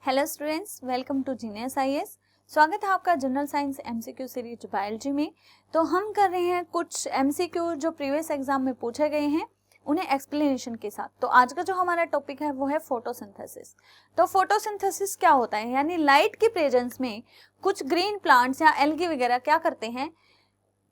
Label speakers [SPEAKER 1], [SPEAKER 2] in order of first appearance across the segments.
[SPEAKER 1] Hello students, welcome to genius IAS. स्वागत है आपका general science MCQ series biology में। तो हम कर रहे हैं कुछ एमसीक्यू जो प्रीवियस एग्जाम में पूछे गए हैं उन्हें एक्सप्लेनेशन के साथ। तो आज का जो हमारा टॉपिक है वो है फोटोसिंथेसिस। तो फोटोसिंथेसिस क्या होता है, यानी लाइट की प्रेजेंस में कुछ ग्रीन प्लांट्स या एल्गी वगैरह क्या करते हैं,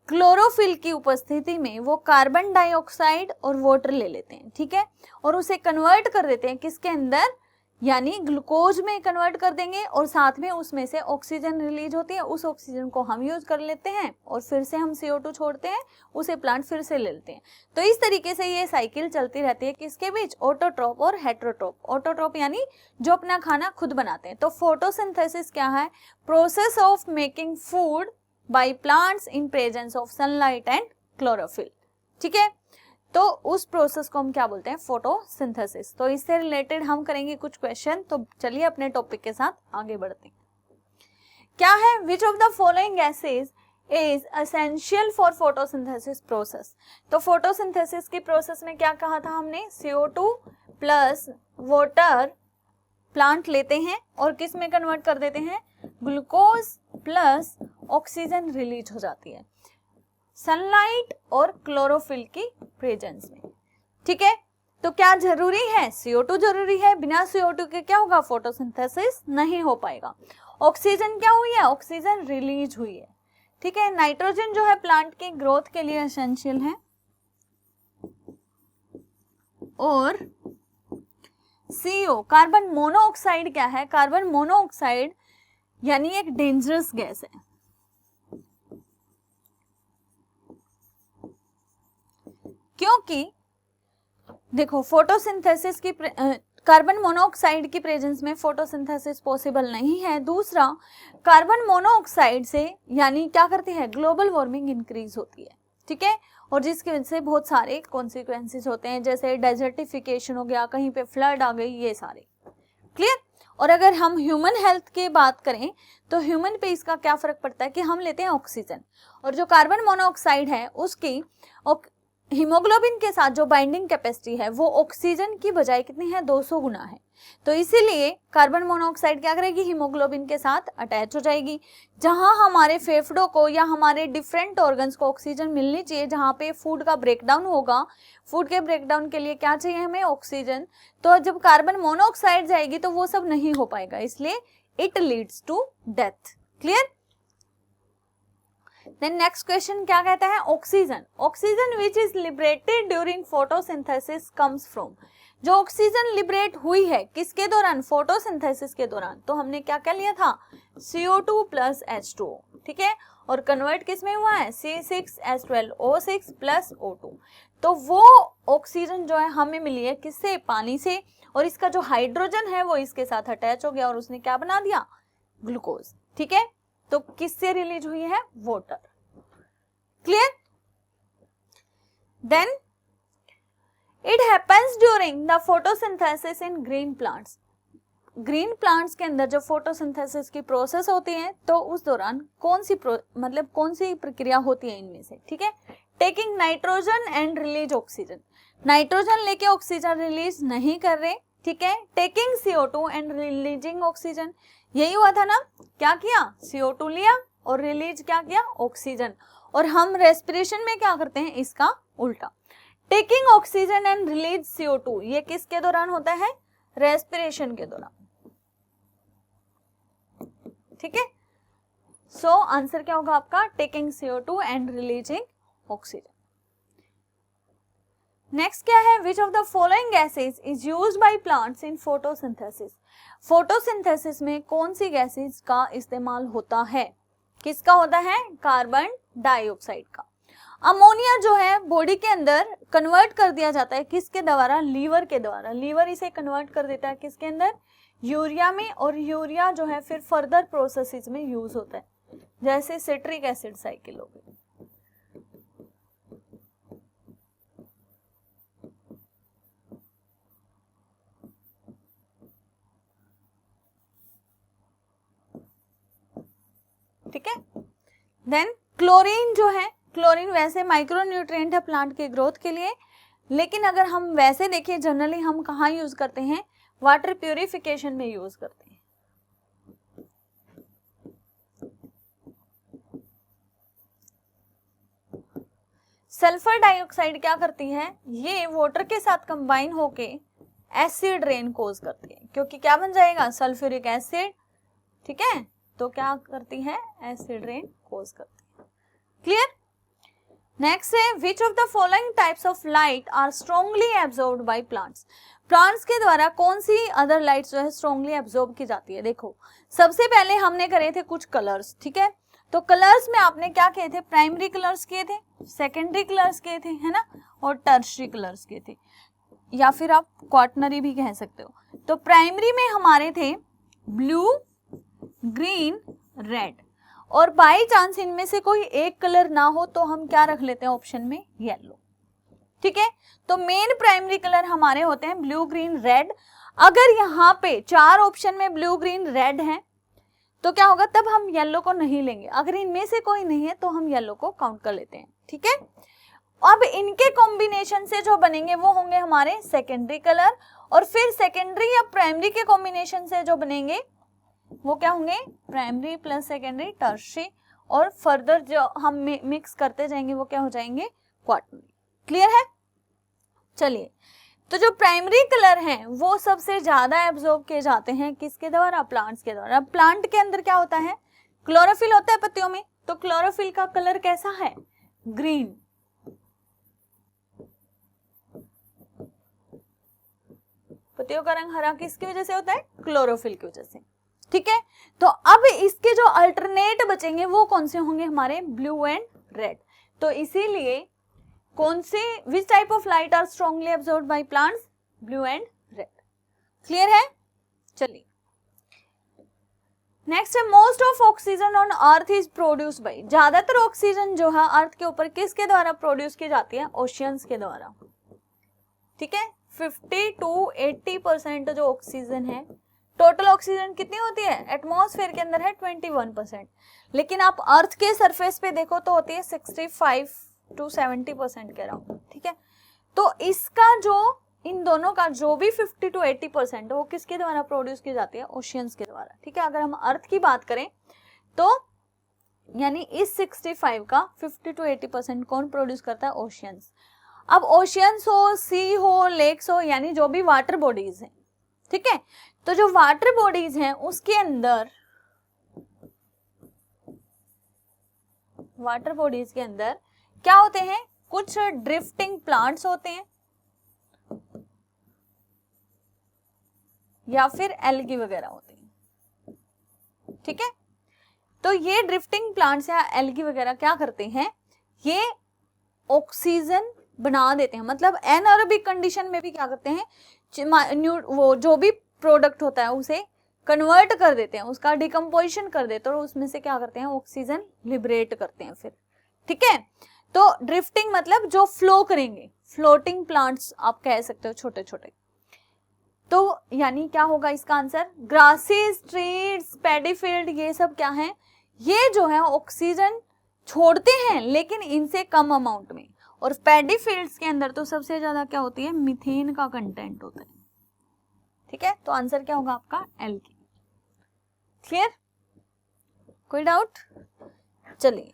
[SPEAKER 1] क्लोरोफिल की उपस्थिति में वो कार्बन डाइऑक्साइड और वाटर ले लेते हैं, ठीक है, और उसे कन्वर्ट कर देते हैं किसके अंदर, यानी ग्लूकोज में कन्वर्ट कर देंगे और साथ में उसमें से ऑक्सीजन रिलीज होती है। उस ऑक्सीजन को हम यूज कर लेते हैं और फिर से हम CO2 छोड़ते हैं, उसे प्लांट फिर से ले लेते हैं। तो इस तरीके से ये साइकिल चलती रहती है किसके बीच, ऑटोट्रोप और हेटेरोट्रोप। ऑटोट्रोप यानी जो अपना खाना खुद बनाते हैं। तो फोटोसिंथेसिस क्या है, process of making food by plants in presence of sunlight and chlorophyll, ठीक है। तो उस प्रोसेस को हम क्या बोलते हैं, फोटोसिंथेसिस। तो इससे रिलेटेड हम करेंगे कुछ क्वेश्चन। तो चलिए अपने टॉपिक के साथ आगे बढ़ते हैं। क्या है, which of the following gases is essential for photosynthesis process. तो फोटोसिंथेसिस की प्रोसेस में क्या कहा था हमने, CO2 प्लस वाटर प्लांट लेते हैं और किस में कन्वर्ट कर देते हैं, ग्लूकोज प्लस ऑक्सीजन रिलीज हो जाती है सनलाइट और क्लोरोफिल की प्रेजेंस में, ठीक है। तो क्या जरूरी है, CO2 जरूरी है, बिना CO2 के क्या होगा, फोटोसिंथेसिस नहीं हो पाएगा। ऑक्सीजन क्या हुई है, ऑक्सीजन रिलीज हुई है, ठीक है। नाइट्रोजन जो है प्लांट की ग्रोथ के लिए एसेंशियल है और CO कार्बन मोनोऑक्साइड क्या है, कार्बन मोनोऑक्साइड यानी एक डेंजरस गैस है, क्योंकि देखो फोटोसिंथेसिस की कार्बन मोनोऑक्साइड की प्रेजेंस में फोटोसिंथेसिस पॉसिबल नहीं है। दूसरा, कार्बन मोनोऑक्साइड से यानी क्या करती है, ग्लोबल वार्मिंग इंक्रीज होती है, ठीक है, और जिसकी वजह से बहुत सारे कॉन्सिक्वेंसेस होते हैं, जैसे डेजर्टिफिकेशन हो गया, कहीं पे फ्लड आ गई, ये सारे क्लियर। और अगर हम ह्यूमन हेल्थ की बात करें तो ह्यूमन पे इसका क्या फर्क पड़ता है कि हम लेते हैं ऑक्सीजन, और जो कार्बन मोनोऑक्साइड है उसकी हीमोग्लोबिन के साथ जो बाइंडिंग कैपेसिटी है वो ऑक्सीजन की बजाय कितनी है, 200 गुना है। तो इसीलिए कार्बन मोनोऑक्साइड क्या करेगी, हीमोग्लोबिन के साथ अटैच हो जाएगी। जहां हमारे फेफड़ों को या हमारे डिफरेंट ऑर्गन्स को ऑक्सीजन मिलनी चाहिए, जहां पे फूड का ब्रेकडाउन होगा, फूड के ब्रेकडाउन के लिए क्या चाहिए हमें, ऑक्सीजन। तो जब कार्बन मोनोऑक्साइड जाएगी तो वो सब नहीं हो पाएगा, इसलिए it leads to death, clear. Then next question क्या कहता है, oxygen. Oxygen which is liberated during photosynthesis comes from. जो ऑक्सीजन लिबरेट हुई है किसके दौरान, फोटोसिंथेसिस के दौरान। तो हमने क्या क्या लिया था, CO2 प्लस H2O, ठीक है, और कन्वर्ट किस में हुआ है, C6H12O6 प्लस O2। तो वो ऑक्सीजन जो है हमें मिली है किससे, पानी से, और इसका जो हाइड्रोजन है वो इसके साथ अटैच हो गया और उसने क्या बना दिया, ग्लूकोज, ठीक है। तो किससे रिलीज हुई है, water, clear. Then it happens during the photosynthesis in green plants. Green plants के अंदर जब फोटोसिंथेसिस की प्रोसेस होती है तो उस दौरान कौन सी कौन सी प्रक्रिया होती है इनमें से, ठीक है। Taking nitrogen and release oxygen, nitrogen लेके ऑक्सीजन रिलीज नहीं कर रहे, ठीक है। Taking CO2 and releasing oxygen, यही हुआ था ना, क्या किया, CO2 लिया और रिलीज क्या किया, ऑक्सीजन। और हम रेस्पिरेशन में क्या करते हैं, इसका उल्टा। Taking oxygen and release CO2, ये किसके दौरान होता है, रेस्पिरेशन के दौरान, ठीक है। सो आंसर क्या होगा आपका, taking CO2 and releasing oxygen. Next क्या है, which of the following gases is used by plants in photosynthesis. Photosynthesis में कौन सी गैसेस का इस्तेमाल होता है, किसका होता है, कार्बन डाइऑक्साइड का। अमोनिया जो है बॉडी के अंदर कन्वर्ट कर दिया जाता है किसके द्वारा, लीवर के द्वारा। लीवर इसे कन्वर्ट कर देता है किसके अंदर, यूरिया में, और यूरिया जो है फिर फर्दर प्रोसेसेस में यूज होता है, जैसे सिट्रिक एसिड साइकिल हो गई, ठीक है। देन क्लोरीन जो है, क्लोरीन वैसे माइक्रोन्यूट्रिएंट है प्लांट के ग्रोथ के लिए, लेकिन अगर हम वैसे देखें जनरली हम कहाँ यूज करते हैं, वाटर प्यूरिफिकेशन में यूज करते हैं, सल्फर डाइऑक्साइड क्या करती है, ये वाटर के साथ कंबाइन होके एसिड रेन कोज करती है, क्योंकि क्या बन जाएगा, सल्फ्यूरिक एसिड, ठीक है, तो क्या करती है, एसिड रेन कोज करती है। क्लियर। नेक्स्ट है which of the following types of light are strongly absorbed by plants. Plants के द्वारा कौन सी अदर लाइट्स जो है स्ट्रॉन्गली एब्जॉर्ब की जाती है। देखो सबसे पहले हमने करे थे कुछ कलर्स, ठीक है, तो कलर्स में आपने क्या किए थे, प्राइमरी कलर्स किए थे, सेकेंडरी कलर्स किए थे, है ना, और टर्शरी कलर्स किए थे, या फिर आप क्वाटनरी भी कह सकते हो। तो प्राइमरी में हमारे थे ब्लू, ग्रीन, रेड, और बाई चांस इनमें से कोई एक कलर ना हो तो हम क्या रख लेते हैं ऑप्शन में, येलो, ठीक है। तो मेन प्राइमरी कलर हमारे होते हैं ब्लू, ग्रीन, रेड। अगर यहाँ पे 4 ऑप्शन में ब्लू, ग्रीन, रेड है तो क्या होगा, तब हम येलो को नहीं लेंगे, अगर इनमें से कोई नहीं है तो हम येलो को काउंट कर लेते हैं, ठीक है। अब इनके कॉम्बिनेशन से जो बनेंगे वो होंगे हमारे सेकेंडरी कलर, और फिर सेकेंडरी या प्राइमरी के कॉम्बिनेशन से जो बनेंगे वो क्या होंगे, प्राइमरी प्लस सेकेंडरी, टर्शरी, और फर्दर जो हम मिक्स करते जाएंगे वो क्या हो जाएंगे, क्वाटरनरी। क्लियर है। चलिए, तो जो प्राइमरी कलर हैं वो सबसे ज्यादा एब्जॉर्ब किए जाते हैं किसके द्वारा, प्लांट्स के द्वारा। प्लांट के अंदर क्या होता है, क्लोरोफिल होता है पत्तियों में, तो क्लोरोफिल का कलर कैसा है, ग्रीन। पत्तियों का रंग हरा किसकी वजह से होता है, क्लोरोफिल की वजह से, ठीक है। तो अब इसके जो अल्टरनेट बचेंगे वो कौन से होंगे, हमारे ब्लू एंड रेड। तो इसीलिए कौन से, which type of light are strongly absorbed by plants, blue and red. Clear है। चलिए नेक्स्ट है most of oxygen on earth is produced by. ज्यादातर ऑक्सीजन जो है अर्थ के ऊपर किसके द्वारा प्रोड्यूस की जाती है, ओशियंस के द्वारा, ठीक है। 50 to 80% जो ऑक्सीजन है, टोटल ऑक्सीजन कितनी होती है, एटमॉस्फेयर के अंदर है 21%, लेकिन आप अर्थ के सरफेस पे देखो तो होती है 65 to 70% के अराउंड, ठीक है। तो इसका जो, इन दोनों का जो भी 50 to 80% वो किसके द्वारा प्रोड्यूस की जाती है, ओशियंस के द्वारा, ठीक है। अगर हम अर्थ की बात करें तो यानी इस 65 का 50 to 80% कौन प्रोड्यूस करता है, ओशियंस। अब ओशियंस हो, सी हो, लेक्स हो, यानी जो भी वाटर बॉडीज हैं, ठीक है। तो जो वाटर बॉडीज हैं उसके अंदर, वाटर बॉडीज के अंदर क्या होते हैं, कुछ ड्रिफ्टिंग प्लांट्स होते हैं या फिर एल्गी वगैरह होते हैं, ठीक है। तो ये ड्रिफ्टिंग प्लांट्स या एल्गी वगैरह क्या करते हैं, ये ऑक्सीजन बना देते हैं, मतलब एनारोबिक कंडीशन में भी क्या करते हैं, वो जो भी प्रोडक्ट होता है उसे कन्वर्ट कर देते हैं, उसका डिकम्पोजिशन कर देते हैं और उसमें से क्या करते हैं, ऑक्सीजन लिबरेट करते हैं फिर, ठीक है। तो ड्रिफ्टिंग मतलब जो फ्लो करेंगे, फ्लोटिंग प्लांट्स आप कह सकते हो, छोटे छोटे। तो यानी क्या होगा इसका answer, grasses, trees, paddy field, ये सब क्या है, ये जो है ऑक्सीजन छोड़ते हैं लेकिन इनसे कम अमाउंट में, और पैडी फील्ड्स के अंदर तो सबसे ज्यादा क्या होती है, मीथेन का कंटेंट होता है, ठीक है। तो आंसर क्या होगा आपका, एल्गी। क्लियर, कोई डाउट। चलिए,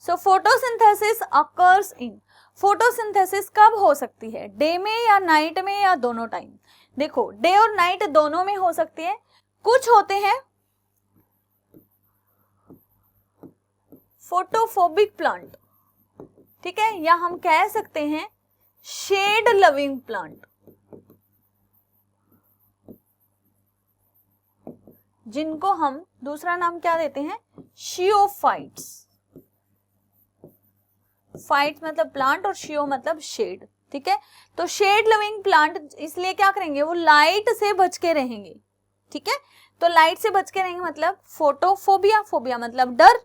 [SPEAKER 1] सो फोटोसिंथेसिस अकर्स इन, फोटोसिंथेसिस कब हो सकती है, डे में या नाइट में या दोनों टाइम। देखो डे और नाइट दोनों में हो सकती है। कुछ होते हैं फोटोफोबिक प्लांट, ठीक है, या हम कह सकते हैं शेड लविंग प्लांट, जिनको हम दूसरा नाम क्या देते हैं, शियोफाइट्स। फाइट मतलब प्लांट और शियो मतलब शेड, ठीक है। तो शेड लविंग प्लांट इसलिए क्या करेंगे, वो लाइट से बच के रहेंगे, ठीक है। तो लाइट से बच के रहेंगे मतलब फोटोफोबिया, फोबिया मतलब डर।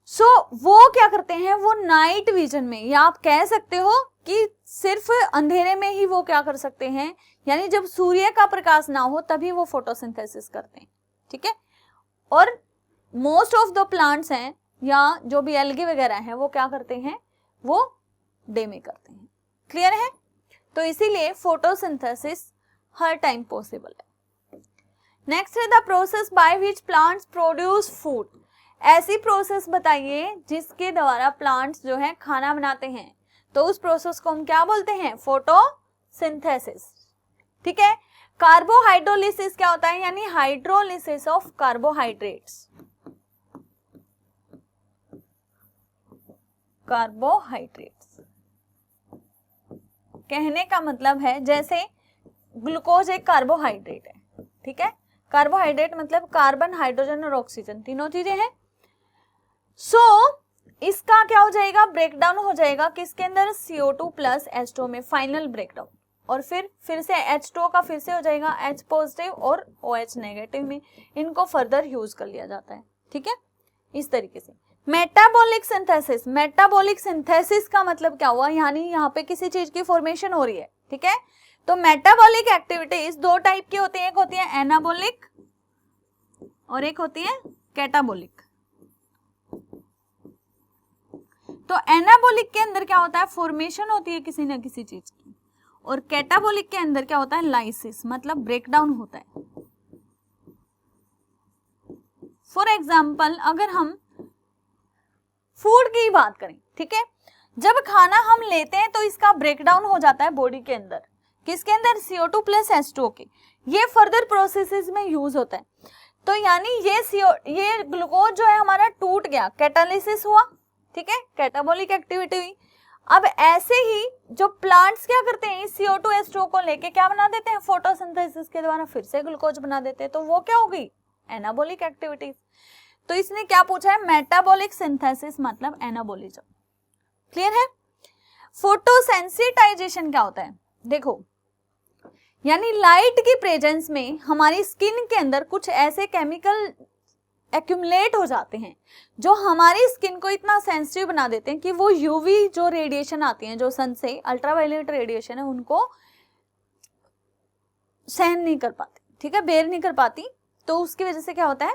[SPEAKER 1] सो वो क्या करते हैं, वो नाइट विजन में, या आप कह सकते हो कि सिर्फ अंधेरे में ही वो क्या कर सकते हैं, यानी जब सूर्य का प्रकाश ना हो तभी वो फोटोसिंथेसिस करते हैं, ठीक है। और मोस्ट ऑफ द प्लांट्स हैं या जो भी एल्गी वगैरह हैं वो क्या करते हैं, वो डे में करते हैं। क्लियर है। तो इसीलिए फोटोसिंथेसिस हर टाइम पॉसिबल है। नेक्स्ट है the process by which plants produce food. ऐसी प्रोसेस बताइए जिसके द्वारा प्लांट्स जो है खाना बनाते हैं, तो उस प्रोसेस को हम क्या बोलते हैं? फोटोसिंथेसिस। ठीक है। कार्बोहाइड्रोलिसिस क्या होता है? यानी हाइड्रोलिसिस ऑफ कार्बोहाइड्रेट्स। कार्बोहाइड्रेट्स कहने का मतलब है जैसे ग्लूकोज एक कार्बोहाइड्रेट है, ठीक है। कार्बोहाइड्रेट मतलब कार्बन, हाइड्रोजन और ऑक्सीजन, तीनों चीजें हैं। इसका क्या हो जाएगा? ब्रेकडाउन हो जाएगा किसके अंदर? CO2 प्लस H2 में, फाइनल ब्रेकडाउन। और फिर से H2 का फिर से हो जाएगा H पॉजिटिव और OH नेगेटिव में, इनको फर्दर यूज कर लिया जाता है, ठीक है। इस तरीके से मेटाबॉलिक सिंथेसिस। मेटाबॉलिक सिंथेसिस का मतलब क्या हुआ? यानी यहाँ पे किसी चीज की फॉर्मेशन हो रही है, ठीक है। तो मेटाबॉलिक एक्टिविटीज दो टाइप की होती है, एक होती है एनाबॉलिक और एक होती है कैटाबॉलिक। तो एनाबॉलिक के अंदर क्या होता है? फॉर्मेशन होती है किसी न किसी चीज की, और कैटाबॉलिक के अंदर क्या होता है? लाइसिस, मतलब ब्रेकडाउन होता है। फॉर एग्जाम्पल अगर हम फूड की बात करें, ठीक है, जब खाना हम लेते हैं तो इसका ब्रेकडाउन हो जाता है बॉडी के अंदर, किसके अंदर? CO2 प्लस H2 के। ये फर्दर प्रोसेसेस में यूज होता है। तो यानी ये ग्लूकोज जो है हमारा टूट गया, कैटालिसिस हुआ, ठीक है, कैटाबॉलिक एक्टिविटी हुई। अब ऐसे ही जो प्लांट्स क्या करते हैं, CO2 H2 को लेके क्या बना देते हैं? फोटोसिंथेसिस के द्वारा फिर से ग्लूकोज बना देते हैं, तो वो क्या हो गई? Anabolic activities. तो इसने क्या पूछा है? मेटाबॉलिक सिंथेसिस मतलब एनाबॉलिज्म। क्लियर है? फोटोसेंसिटाइजेशन क्या होता है? देखो, यानी लाइट की प्रेजेंस में हमारी स्किन के अंदर कुछ ऐसे केमिकल एक्यूमुलेट हो जाते हैं जो हमारी स्किन को इतना सेंसिटिव बना देते हैं कि वो यूवी जो रेडिएशन आती है, जो सन से अल्ट्रावायलेट रेडिएशन है, उनको सहन नहीं कर पाती, ठीक है, बेयर नहीं कर पाती। तो उसकी वजह से क्या होता है?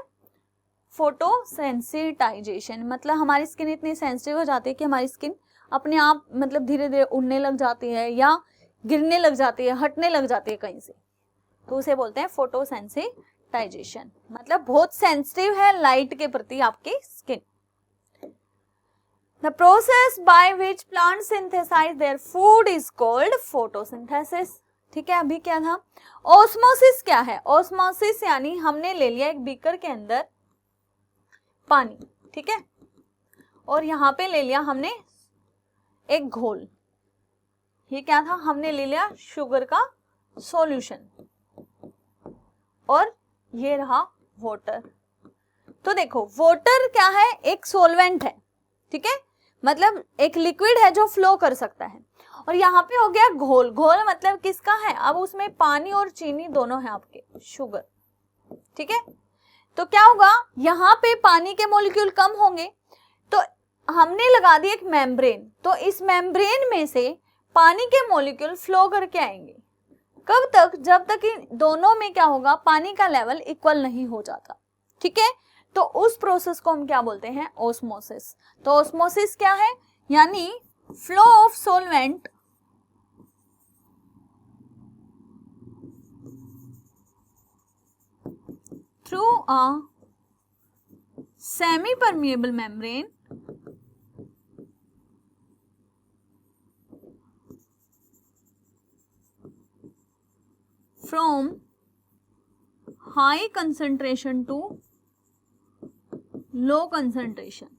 [SPEAKER 1] फोटोसेंसिटाइजेशन, मतलब हमारी स्किन इतनी सेंसिटिव हो जाती है कि हमारी स्किन अपने आप मतलब धीरे धीरे उड़ने लग जाती है या गिरने लग जाती है, हटने लग जाती है कहीं से, तो उसे बोलते हैं फोटोसेंसिटाइजेशन। मतलब बहुत सेंसिटिव है लाइट के प्रति आपकी skin. The process by which plant synthesise their food is called photosynthesis. ठीक है, अभी क्या था? ऑस्मोसिस क्या है? ऑस्मोसिस यानी हमने ले लिया एक बीकर के अंदर पानी, ठीक है, और यहाँ पे ले लिया हमने एक घोल, ये क्या था? हमने ले लिया शुगर का सॉल्यूशन, और ये रहा वाटर। तो देखो, वाटर क्या है? एक सॉल्वेंट है, ठीक है, मतलब एक लिक्विड है जो फ्लो कर सकता है। और यहाँ पे हो गया घोल। घोल मतलब किसका है? अब उसमें पानी और चीनी दोनों है आपके, शुगर, ठीक है। तो क्या होगा? यहाँ पे पानी के मॉलिक्यूल कम होंगे, तो हमने लगा दी एक मेम्ब्रेन, तो इस मेम्ब्रेन में से पानी के मॉलिक्यूल फ्लो करके आएंगे। कब तक? जब तक इन दोनों में क्या होगा? पानी का लेवल इक्वल नहीं हो जाता, ठीक है। तो उस प्रोसेस को हम क्या बोलते हैं? ऑस्मोसिस। तो ऑस्मोसिस क्या है? यानी flow of solvent through a semi permeable membrane from high concentration to low concentration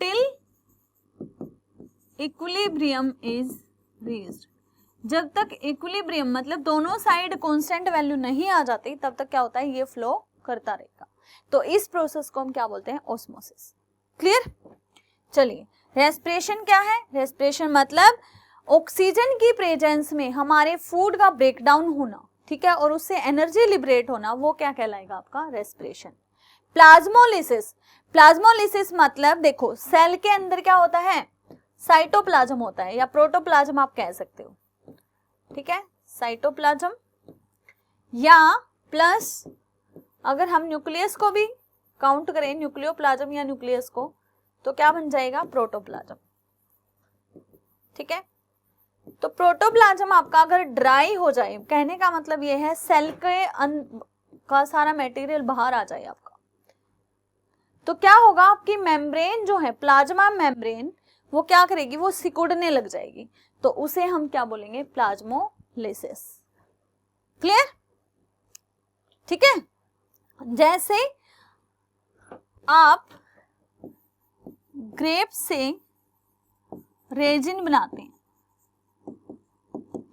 [SPEAKER 1] till equilibrium is reached। जब तक इक्विलिब्रियम मतलब दोनों साइड कांस्टेंट वैल्यू नहीं आ जाती, तब तक क्या होता है? ये फ्लो करता रहेगा। तो इस प्रोसेस को हम क्या बोलते हैं? ऑस्मोसिस। क्लियर? चलिए, रेस्पिरेशन क्या है? रेस्पिरेशन मतलब ऑक्सीजन की प्रेजेंस में हमारे फूड का ब्रेकडाउन होना, ठीक है, और उससे एनर्जी लिबरेट होना, वो क्या कहलाएगा? आपका रेस्पिरेशन। प्लाज्मोलिसिस। प्लाज्मोलिसिस मतलब देखो, सेल के अंदर क्या होता है? साइटोप्लाज्म होता है, या प्रोटोप्लाज्म आप कह सकते हो, ठीक है, साइटोप्लाज्म, या प्लस अगर हम न्यूक्लियस को भी काउंट करें, न्यूक्लियोप्लाज्म या न्यूक्लियस को, तो क्या बन जाएगा? प्रोटोप्लाज्म, ठीक है। तो प्रोटोप्लाज्म आपका अगर ड्राई हो जाए, कहने का मतलब ये है सेल के का सारा मटेरियल बाहर आ जाए आपका, तो क्या होगा, आपकी मेम्ब्रेन जो है, प्लाज्मा मेम्ब्रेन, वो क्या करेगी, वो सिकुड़ने लग जाएगी, तो उसे हम क्या बोलेंगे, प्लाज्मोलिसिस। क्लियर? ठीक है। जैसे आप ग्रेप से रेजिन बनाते हैं,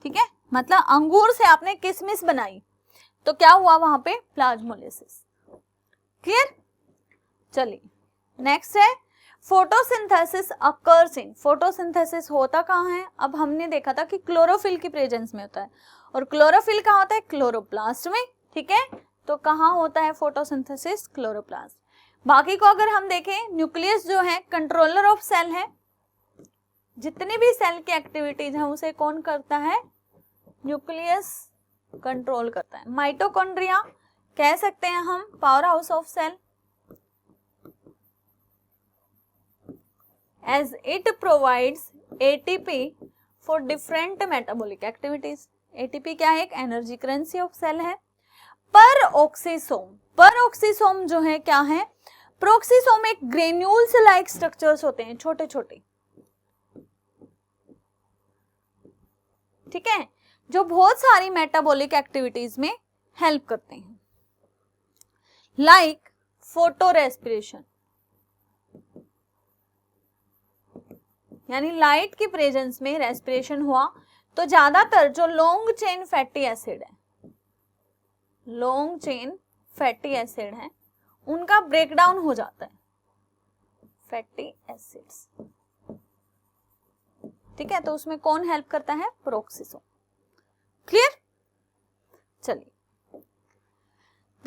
[SPEAKER 1] ठीक है, मतलब अंगूर से आपने किशमिश बनाई, तो क्या हुआ वहां पे, प्लाज्मोलिसिस। क्लियर? चलिए नेक्स्ट है फोटोसिंथेसिस अकर्स इन। फोटोसिंथेसिस होता कहाँ है, अब हमने देखा था कि क्लोरोफिल की प्रेजेंस में होता है, और क्लोरोफिल कहाँ होता है, क्लोरोप्लास्ट में। ठीक है, तो कहाँ होता है फोटोसिंथेसिस, क्लोरोप्लास्ट। बाकी को अगर हम देखें, न्यूक्लियस जो है कंट्रोलर ऑफ सेल है, जितनी भी सेल की एक्टिविटीज है उसे कौन करता है, न्यूक्लियस कंट्रोल करता है। माइटोकॉन्ड्रिया कह सकते हैं हम powerhouse of cell, as it provides ATP for different metabolic activities। ATP क्या है, एक एनर्जी करेंसी ऑफ सेल है। परऑक्सीसोम जो है क्या है, प्रोक्सीसोम एक ग्रेन्यूल्स लाइक स्ट्रक्चर्स होते हैं, छोटे छोटे, ठीक है, जो बहुत सारी मेटाबॉलिक एक्टिविटीज में हेल्प करते हैं, लाइक फोटो रेस्पिरेशन, यानी लाइट की प्रेजेंस में रेस्पिरेशन हुआ तो ज्यादातर जो लॉन्ग चेन फैटी एसिड है, लॉन्ग चेन फैटी एसिड है, उनका ब्रेकडाउन हो जाता है, फैटी एसिड्स। ठीक है, तो उसमें कौन हेल्प करता है, प्रोक्सीसोम। क्लियर? चलिए,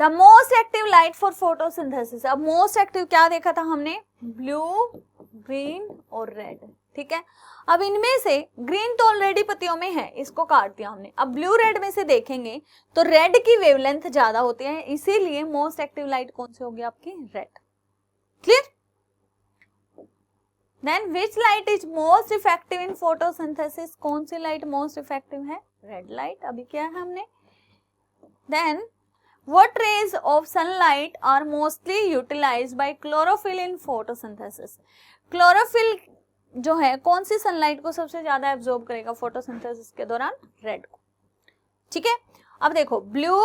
[SPEAKER 1] the most active light for photosynthesis. अब मोस्ट एक्टिव क्या देखा था हमने, ब्लू, ग्रीन और रेड। ठीक है, अब इनमें से ग्रीन तो ऑलरेडी पत्तियों में है, इसको काट दिया हमने। अब ब्लू रेड में से देखेंगे तो रेड की वेवलेंथ ज्यादा होती है, इसीलिए मोस्ट एक्टिव लाइट कौन सी होगी आपकी, red. Clear? Then which light is most effective in photosynthesis. कौन सी लाइट मोस्ट इफेक्टिव है, रेड लाइट। अभी क्या है हमने, then what rays of sunlight are mostly utilized by chlorophyll in photosynthesis। Chlorophyll जो है कौन सी सनलाइट को सबसे ज्यादा एब्जॉर्ब करेगा फोटोसिंथेसिस के दौरान, रेड को। ठीक है, अब देखो ब्लू,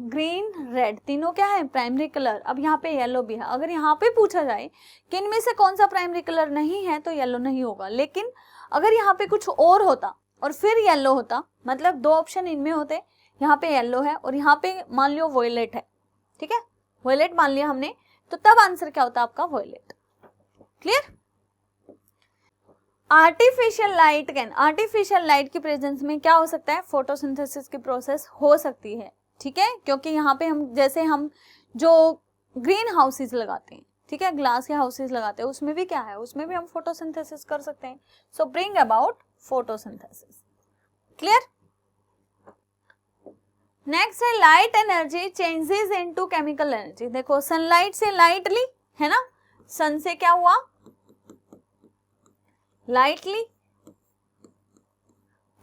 [SPEAKER 1] ग्रीन, रेड तीनों क्या है, प्राइमरी कलर। अब यहाँ पे येलो भी है। अगर यहाँ पे पूछा जाए कि इनमें से कौन सा प्राइमरी कलर नहीं है तो येलो नहीं होगा, लेकिन अगर यहाँ पे कुछ और होता और फिर येलो होता, मतलब दो ऑप्शन इनमें होते, यहाँ पे येलो है और यहाँ पे मान लियो वॉयलेट है, ठीक है, वॉयलेट मान लिया हमने, तो तब आंसर क्या होता आपका, violet. Clear? Artificial light can, artificial light की प्रेजेंस में क्या हो सकता है, फोटोसिंथेसिस की प्रोसेस हो सकती है। ठीक है, क्योंकि यहाँ पे हम जैसे हम जो ग्रीन हाउसेज लगाते हैं, ठीक है, ग्लास के हाउसेज लगाते हैं, उसमें भी क्या है, उसमें भी हम फोटोसिंथेसिस कर सकते हैं। So bring about photosynthesis. Clear? Next है light energy changes into chemical energy. देखो सनलाइट से लाइट ली है ना, सन से क्या हुआ, लाइट ली।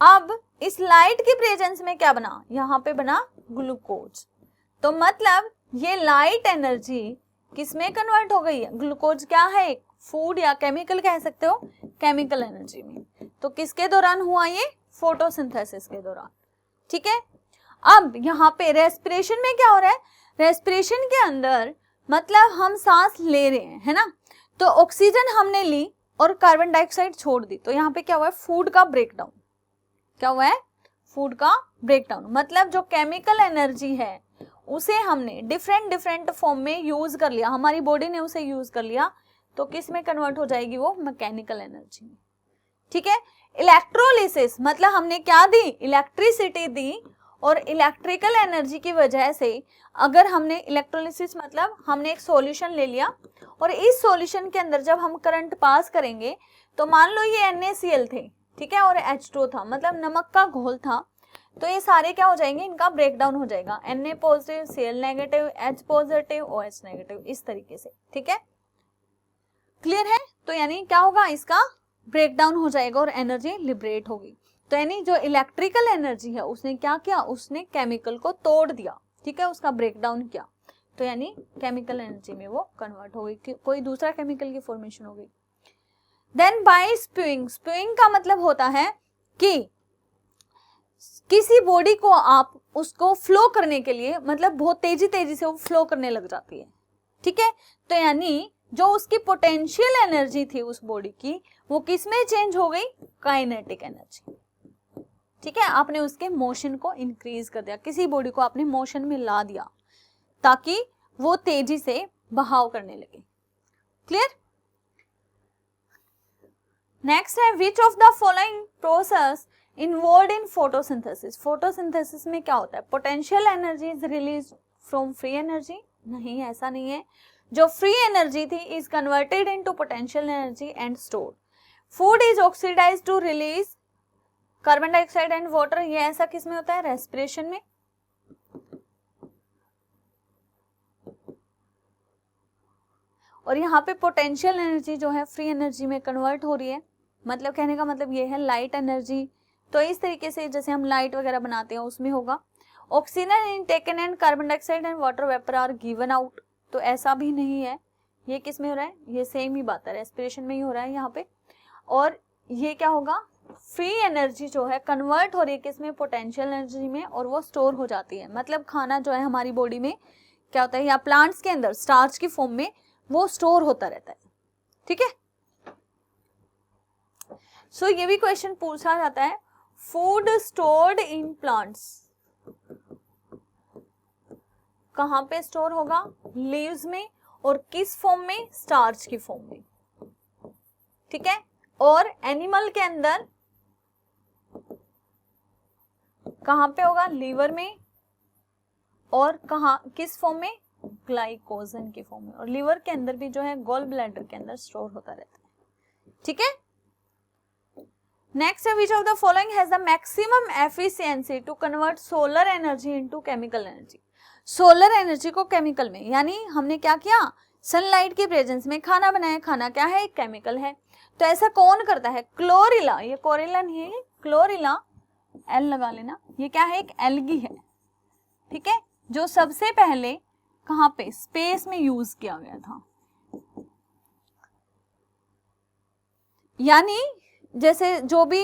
[SPEAKER 1] अब इस लाइट की प्रेजेंस में क्या बना, यहां पे बना ग्लूकोज। तो मतलब ये लाइट एनर्जी किसमें कन्वर्ट हो गई है, ग्लूकोज क्या है, एक फूड या केमिकल कह सकते हो, केमिकल एनर्जी में। तो किसके दौरान हुआ ये, फोटोसिंथेसिस के दौरान। ठीक है, अब यहाँ पे रेस्पिरेशन में क्या हो रहा है, रेस्पिरेशन के अंदर मतलब हम सांस ले रहे हैं, है ना, तो ऑक्सीजन हमने ली और कार्बन डाइऑक्साइड छोड़ दी, तो यहाँ पे क्या हुआ है, फूड का ब्रेकडाउन। क्या हुआ है, फूड का ब्रेकडाउन। मतलब जो केमिकल एनर्जी है उसे हमने डिफरेंट फॉर्म में यूज कर लिया, हमारी बॉडी ने उसे यूज कर लिया, तो किस में कन्वर्ट हो जाएगी वो, मैकेनिकल एनर्जी में। ठीक है, इलेक्ट्रोलिसिस मतलब हमने क्या दी, इलेक्ट्रिसिटी दी, और इलेक्ट्रिकल एनर्जी की वजह से अगर हमने इलेक्ट्रोलिसिस मतलब हमने एक सॉल्यूशन ले लिया और इस सॉल्यूशन के अंदर जब हम करंट पास करेंगे तो मान लो ये NaCl थे, ठीक है, और H2 था, मतलब नमक का घोल था, तो ये सारे क्या हो जाएंगे, इनका ब्रेकडाउन हो जाएगा, Na positive, Cl negative, H positive, OH negative, इस तरीके से। ठीक है, क्लियर है? तो यानी क्या होगा, इसका ब्रेकडाउन हो जाएगा और एनर्जी लिबरेट होगी। तो यानी जो इलेक्ट्रिकल एनर्जी है उसने क्या किया, उसने केमिकल को तोड़ दिया, ठीक है, उसका ब्रेकडाउन किया, तो यानी केमिकल एनर्जी में वो कन्वर्ट हो गई, कोई दूसरा केमिकल की फॉर्मेशन हो गई। देन बाय स्प्यूइंग, स्प्यूइंग का मतलब होता है कि किसी बॉडी को आप उसको फ्लो करने के लिए, मतलब बहुत तेजी तेजी से वो फ्लो करने लग जाती है, ठीक है। तो यानी जो उसकी पोटेंशियल एनर्जी थी उस बॉडी की, वो किस में चेंज हो गई, काइनेटिक एनर्जी, ठीक है। आपने उसके मोशन को इंक्रीज कर दिया, किसी बॉडी को आपने मोशन में ला दिया ताकि वो तेजी से बहाव करने लगे। क्लियर। नेक्स्ट है which of the following process involved in photosynthesis. Photosynthesis में क्या होता है, potential energy is release from free energy, नहीं ऐसा नहीं है। जो फ्री एनर्जी थी is converted into potential energy and stored. Food is oxidised to release carbon dioxide and water, ये ऐसा किस में होता है, रेस्पिरेशन में। और यहाँ पे पोटेंशियल एनर्जी जो है फ्री एनर्जी में कन्वर्ट हो रही है, मतलब कहने का मतलब ये है लाइट एनर्जी। तो इस तरीके से जैसे हम लाइट वगैरह बनाते हैं उसमें होगा। Oxygen intaken and carbon dioxide and water vapour are given out, तो ऐसा भी नहीं है। ये किस में हो रहा है, ये सेम ही बात है, रेस्पिरेशन में ही हो रहा है यहाँ पे। और ये क्या होगा, फ्री एनर्जी जो है कन्वर्ट हो रही है किसमें, पोटेंशियल एनर्जी में, और वो स्टोर हो जाती है। मतलब खाना जो है हमारी बॉडी में क्या होता है, या प्लांट्स के अंदर स्टार्च की फॉर्म में वो स्टोर होता रहता है, ठीक है। सो ये भी क्वेश्चन पूछा जाता है, फूड स्टोर्ड इन प्लांट्स कहां पे स्टोर होगा, लीव्स में, और किस फॉर्म में, स्टार्च की फॉर्म में, ठीक है। और एनिमल के अंदर कहां पे होगा, लीवर में, और कहां किस फॉर्म में, ग्लाइकोजन की फॉर्म में। और लीवर के अंदर भी जो है गॉल ब्लैडर के अंदर स्टोर होता रहता है, ठीक है। नेक्स्ट है which of the following has the maximum efficiency to convert solar energy into chemical energy. Solar energy को केमिकल में, यानी हमने क्या किया, सनलाइट की प्रेजेंस में खाना बनाया, खाना क्या है, एक केमिकल है। तो ऐसा कौन करता है, क्लोरेला, ये कोरेला नहीं है, क्लोरेला, एल लगा लेना, ये क्या है, एक एल्गी है, ठीक है, जो सबसे पहले कहां पे, स्पेस में यूज किया गया था। यानी जैसे जो भी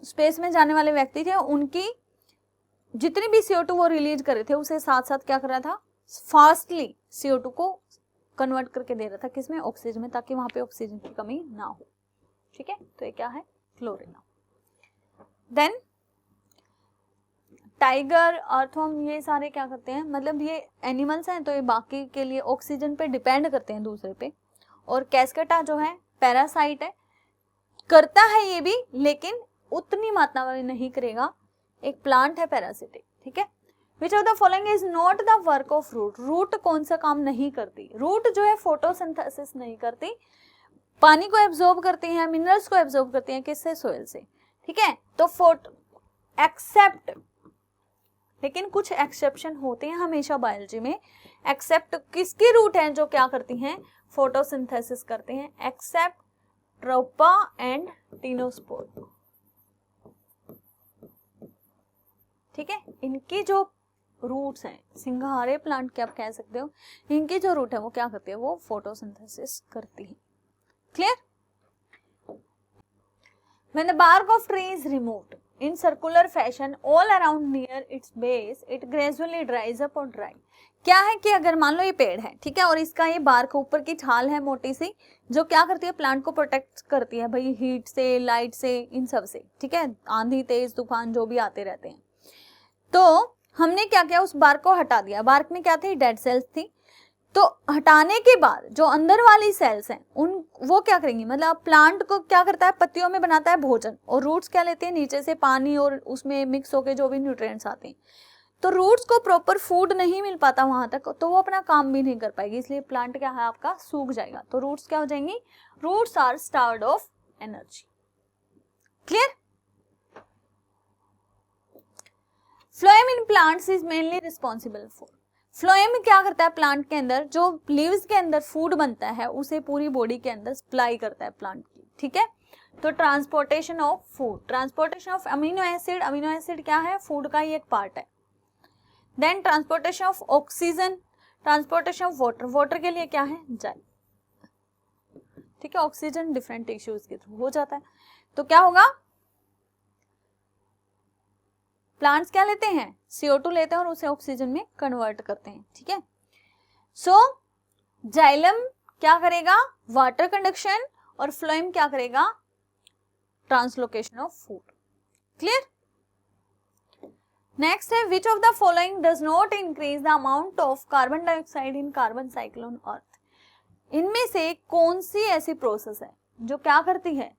[SPEAKER 1] स्पेस में जाने वाले व्यक्ति थे, उनकी जितनी भी CO2 वो रिलीज कर रहे थे, उसे साथ साथ क्या कर रहा था, फास्टली CO2 को कन्वर्ट करके दे रहा था किसमें, ऑक्सीजन में, ताकि वहां पे ऑक्सीजन की कमी ना हो, ठीक है। तो ये क्या है, क्लोरेला। देन टाइगर, अर्थवर्म, ये सारे क्या करते हैं, मतलब ये एनिमल्स हैं, तो ये बाकी के लिए ऑक्सीजन पे डिपेंड करते हैं दूसरे पे। और कैस्केटा जो है पैरासाइट है, करता है ये भी, लेकिन उतनी मात्रा में नहीं करेगा, एक प्लांट है पैरासिटिक, ठीक है। Which of the following is not the work of root. Root कौन सा काम नहीं करती, रूट जो है फोटोसिंथेसिस नहीं करती, पानी को एब्जॉर्ब करती है, मिनरल्स को एब्जॉर्ब करती है, किससे, सोइल से, ठीक है। तो एक्सेप्ट, लेकिन कुछ एक्सेप्शन होते हैं हमेशा बायोलॉजी में, एक्सेप्ट किसकी रूट हैं जो क्या करती हैं, फोटोसिंथेसिस करते हैं, एक्सेप्ट ट्रोपा एंड टिनोस्पोर, ठीक है। इनकी जो रूट्स हैं, सिंघाड़े प्लांट के आप कह सकते हो, इनकी जो रूट है वो क्या करती है, वो फोटोसिंथेसिस करती है। Clear. When the bark of tree is removed in circular fashion all around near its base, it gradually dries up or dry. क्या है कि अगर मान लो ये पेड़ है, ठीक है, और इसका ये बार्क ऊपर की छाल है मोटी सी, जो क्या करती है, प्लांट को प्रोटेक्ट करती है भाई, हीट से, लाइट से, इन सब से, ठीक है, आंधी तेज तूफान जो भी आते रहते हैं। तो हमने क्या किया, उस बार्क को हटा दिया। बार्क में क्या थी, डेड सेल्स थी। तो हटाने के बाद जो अंदर वाली सेल्स हैं, उन वो क्या करेंगी, मतलब प्लांट को क्या करता है, पत्तियों में बनाता है भोजन, और रूट्स क्या लेते हैं, नीचे से पानी और उसमें मिक्स होके जो भी न्यूट्रिएंट्स आते हैं। तो रूट्स को प्रॉपर फूड नहीं मिल पाता वहां तक, तो वो अपना काम भी नहीं कर पाएगी, इसलिए प्लांट क्या है आपका, सूख जाएगा। तो रूट्स क्या हो जाएंगी, roots are starved of energy. Clear. Phloem in plants is mainly responsible for, phloem क्या करता है प्लांट के अंदर, जो लीव्स के अंदर फूड बनता है उसे पूरी बॉडी के अंदर सप्लाई करता है प्लांट की, ठीक है। तो transportation of food, transportation of amino acid, amino acid क्या है, फूड का ही एक पार्ट है। Then transportation of oxygen, transportation of water, water के लिए क्या है, जेल, ठीक है। ऑक्सीजन डिफरेंट टिश्यूज के थ्रू हो जाता है। तो क्या होगा, प्लांट्स क्या लेते हैं, CO2 लेते हैं और उसे ऑक्सीजन में कन्वर्ट करते हैं, ठीक है। सो जाइलम क्या करेगा, वाटर कंडक्शन, और फ्लोएम क्या करेगा, translocation of food. Clear. Next है, which of the following does not increase the amount of carbon dioxide in carbon cycle on earth. इनमें से कौन सी ऐसी प्रोसेस है जो क्या करती है,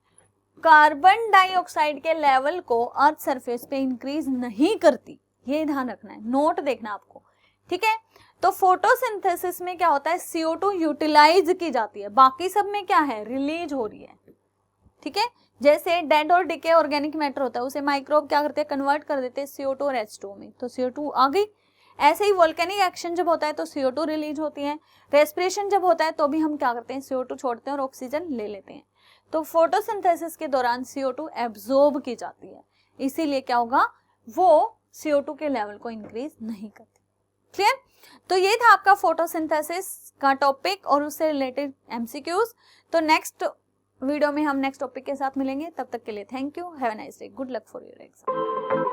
[SPEAKER 1] कार्बन डाइऑक्साइड के लेवल को अर्थ सरफेस पे इंक्रीज नहीं करती। ये ध्यान रखना है, नोट देखना आपको, ठीक है। तो फोटोसिंथेसिस में क्या होता है, CO2 यूटिलाइज की जाती है, बाकी सब में क्या है, रिलीज हो रही है, ठीक है। जैसे डेड और डिके ऑर्गेनिक मैटर होता है, उसे माइक्रोब क्या करते हैं, कन्वर्ट कर देते हैं CO2 और H2 में, तो CO2 आ गई। ऐसे ही वोल्केनिक एक्शन जब होता है तो CO2 रिलीज होती है, रेस्पिरेशन जब होता है तो भी हम क्या करते हैं, CO2 छोड़ते हैं और ऑक्सीजन ले लेते हैं। तो फोटोसिंथेसिस के दौरान CO2 एब्जॉर्ब की जाती है, इसीलिए क्या होगा, वो CO2 के लेवल को इंक्रीज नहीं करती। क्लियर। तो ये था आपका फोटोसिंथेसिस का टॉपिक और उससे रिलेटेड MCQs। तो नेक्स्ट वीडियो में हम नेक्स्ट टॉपिक के साथ मिलेंगे, तब तक के लिए thank you, have a nice day, good luck for your exam.